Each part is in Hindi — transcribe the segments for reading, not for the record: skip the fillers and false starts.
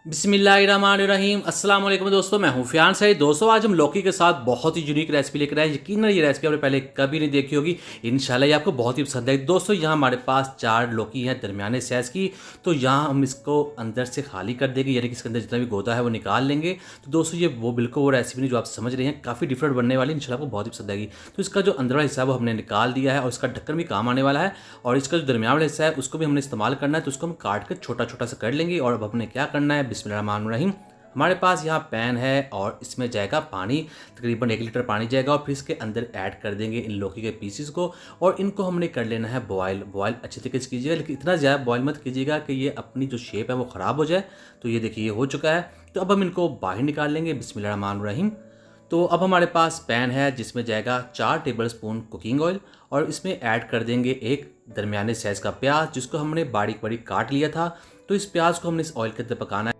बिस्मिल्लाहिर्रहमानिर्रहीम। अस्सलाम वालेकुम दोस्तों, मैं हूं फियाज। दोस्तों आज हम लौकी के साथ बहुत ही यूनिक रेसिपी लेकर आए। यकीनन ये रेसिपी आपने पहले कभी नहीं देखी होगी। इंशाल्लाह ये आपको बहुत ही पसंद है। दोस्तों यहाँ हमारे पास 4 लौकी हैं दरमियाने साइज़ की। तो यहाँ हम इसको अंदर से खाली कर देंगे, यानी कि इसके अंदर जितना भी गोदा है वो निकाल लेंगे। तो दोस्तों ये वो बिल्कुल वो रेसिपी नहीं जो आप समझ रहे हैं, काफ़ी डिफरेंट बनने वाली, इंशाल्लाह आपको बहुत ही पसंद आएगी। तो इसका जो अंदर वाला हिस्सा है वो हमने निकाल दिया है और इसका ढक्कन भी काम आने वाला है। और इसका जो दरमियान वाला हिस्सा है उसको भी हमने इस्तेमाल करना है। तो उसको हम काट कर छोटा छोटा सा कर लेंगे। और अब हमने क्या करना है, बिस्मिल्लाहिर्रहमानिर्रहीम। हमारे पास यहाँ पैन है और इसमें जाएगा पानी, तकरीबन 1 लीटर पानी जाएगा। और फिर इसके अंदर ऐड कर देंगे इन लौकी के पीसेस को और इनको हमने कर लेना है बॉयल अच्छे तरीके से कीजिएगा, लेकिन इतना ज़्यादा बॉयल मत कीजिएगा कि ये अपनी जो शेप है वो ख़राब हो जाए। तो ये देखिए ये हो चुका है। तो अब हम इनको बाहर निकाल लेंगे, बिस्मिल्लाहिर्रहमानिर्रहीम। तो अब हमारे पास पैन है जिसमें जाएगा 4 टेबल स्पून कुकिंग ऑयल और इसमें ऐड कर देंगे एक दरमियाने साइज़ का प्याज जिसको हमने बारीक बारीक काट लिया था। तो इस प्याज को हमने इस ऑयल के अंदर पकाना है।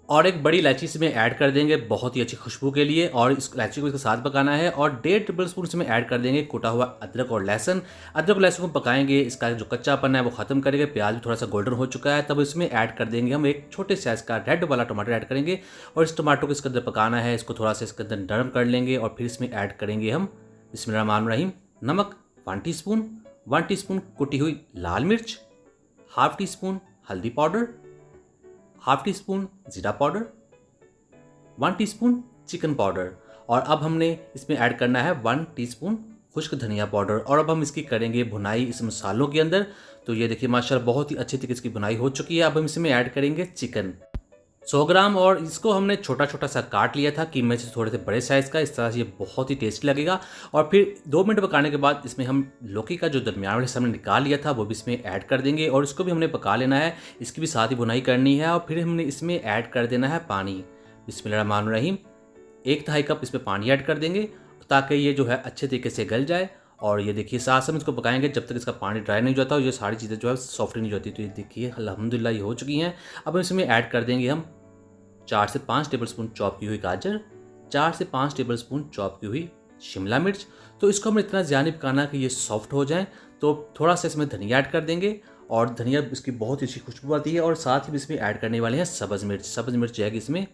और एक बड़ी इलायची इसमें ऐड कर देंगे बहुत ही अच्छी खुशबू के लिए, और इस इलायची को इसके साथ पकाना है। और 1.5 टेबल स्पून इसमें ऐड कर देंगे कुटा हुआ अदरक और लहसुन। अदरक और लहसुन को पकाएंगे, इसका जो कच्चापन है वो खत्म करेंगे। प्याज भी थोड़ा सा गोल्डन हो चुका है, तब इसमें ऐड कर देंगे हम एक छोटे साइज़ का रेड वाला टमाटर ऐड करेंगे। और इस टमाटर को इसके अंदर पकाना है, इसको थोड़ा सा इसके अंदर नरम कर लेंगे। और फिर इसमें ऐड करेंगे हम बिस्मिल्लाहिर्रहमानिर्रहीम नमक 1 टीस्पून, 1 टीस्पून कुटी हुई लाल मिर्च, ½ टीस्पून हल्दी पाउडर, ½ टीस्पून ज़ीरा पाउडर, 1 टीस्पून चिकन पाउडर। और अब हमने इसमें ऐड करना है 1 टीस्पून खुश्क धनिया पाउडर। और अब हम इसकी करेंगे भुनाई इस मसालों के अंदर। तो ये देखिए माशाल्लाह बहुत ही अच्छी तरीके से इसकी भुनाई हो चुकी है। अब हम इसमें ऐड करेंगे चिकन 100 ग्राम, और इसको हमने छोटा छोटा सा काट लिया था कीमे से थोड़े से बड़े साइज़ का। इस तरह से ये बहुत ही टेस्टी लगेगा। और फिर 2 मिनट पकाने के बाद इसमें हम लौकी का जो दरमियान वाला हिस्सा हमने निकाल लिया था वो भी इसमें ऐड कर देंगे और इसको भी हमने पका लेना है। इसकी भी साथ ही भुनाई करनी है। और फिर हमने इसमें ऐड कर देना है पानी, बिस्मिल्लाहिर्रहमानिर्रहीम 1/2 कप इसमें पानी ऐड कर देंगे ताकि ये जो है अच्छे तरीके से गल जाए। और ये देखिए साथ साथ इसको पकाएंगे जब तक इसका पानी ड्राई नहीं हो जाता और ये सारी चीज़ें जो है सॉफ्ट नहीं जाती। तो ये देखिए अल्हम्दुलिल्लाह ये हो चुकी हैं। अब इसमें ऐड कर देंगे हम 4 से 5 टेबल स्पून चॉप की हुई गाजर, 4 से 5 टेबल स्पून चॉप की हुई शिमला मिर्च। तो इसको हमें इतना ज़्यादा नहीं पकाना कि ये सॉफ्ट हो जाए। तो थोड़ा सा इसमें धनिया ऐड कर देंगे और धनिया इसकी बहुत अच्छी खुशबू आती है। और साथ ही इसमें ऐड करने वाले हैं सब्ज़ मिर्च जाएगी इसमें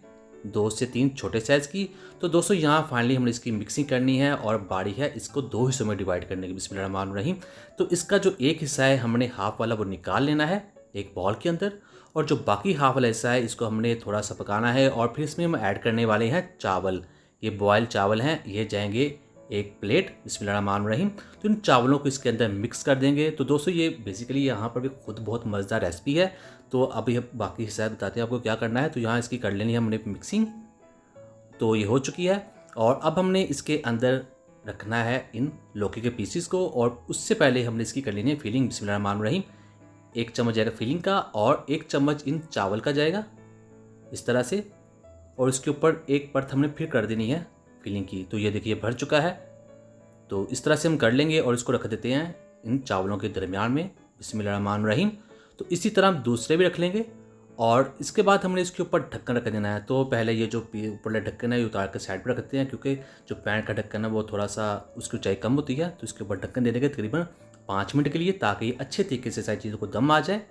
2 से 3 छोटे साइज़ की। तो दोस्तों यहाँ फाइनली हमने इसकी मिक्सिंग करनी है और बारी है इसको 2 हिस्सों में डिवाइड करने की, बिस्मिल्लाहिर्रहमानिर्रहीम। तो इसका जो एक हिस्सा है हमने हाफ वाला वो निकाल लेना है एक बॉल के अंदर, और जो बाकी हाफ वाला हिस्सा है इसको हमने थोड़ा सा पकाना है। और फिर इसमें हम ऐड करने वाले हैं चावल। ये बॉयल चावल हैं, ये जाएंगे एक प्लेट, बिस्मिल्लाहिर्रहमानिर्रहीम। तो इन चावलों को इसके अंदर मिक्स कर देंगे। तो दोस्तों ये बेसिकली यहाँ पर भी खुद बहुत मज़ेदार रेसिपी है। तो अभी हम बाकी हिस्सा बताते हैं आपको क्या करना है। तो यहाँ इसकी कर लेनी है हमने मिक्सिंग, तो ये हो चुकी है। और अब हमने इसके अंदर रखना है इन लौकी के पीसीस को, और उससे पहले हमने इसकी कर लेनी है फिलिंग, बिस्मिल्लाहिर्रहमानिर्रहीम। 1 चम्मच जाएगा फिलिंग का और 1 चम्मच इन चावल का जाएगा इस तरह से। और इसके ऊपर एक परत हमने फिर कर देनी है फिलिंग की। तो ये देखिए भर चुका है। तो इस तरह से हम कर लेंगे और इसको रख देते हैं इन चावलों के दरमियान में, बिस्मिल्लाहिर्रहमानिर्रहीम। तो इसी तरह हम दूसरे भी रख लेंगे और इसके बाद हमने इसके ऊपर ढक्कन रख देना है। तो पहले ये जो ऊपर ढक्कन है ये उतार कर साइड पर रख देते हैं, क्योंकि जो पैन का ढक्कन है वो थोड़ा सा उसकी ऊंचाई कम होती है। तो इसके ऊपर ढक्कन दे देंगे तकरीबन 5 मिनट के लिए, ताकि ये अच्छे तरीके से सारी चीज़ों को दम आ जाए।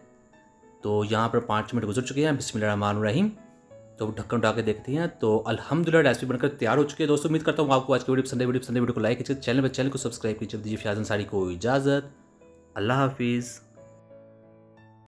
तो यहाँ पर 5 मिनट गुजर चुके हैं, बिस्मिल्लाहिर्रहमानिर्रहीम। तो ढक्कन उठा के देखते हैं। तो अल्हम्दुलिल्लाह रेसिपी बनकर तैयार हो चुकी है। दोस्तों उम्मीद करता हूँ आपको आज की वीडियो पसंद है। वीडियो को लाइक कीजिए, चैनल को सब्सक्राइब कीजिए। दीजिए फियाज अंसारी को इजाज़त। अल्लाह हाफिज़।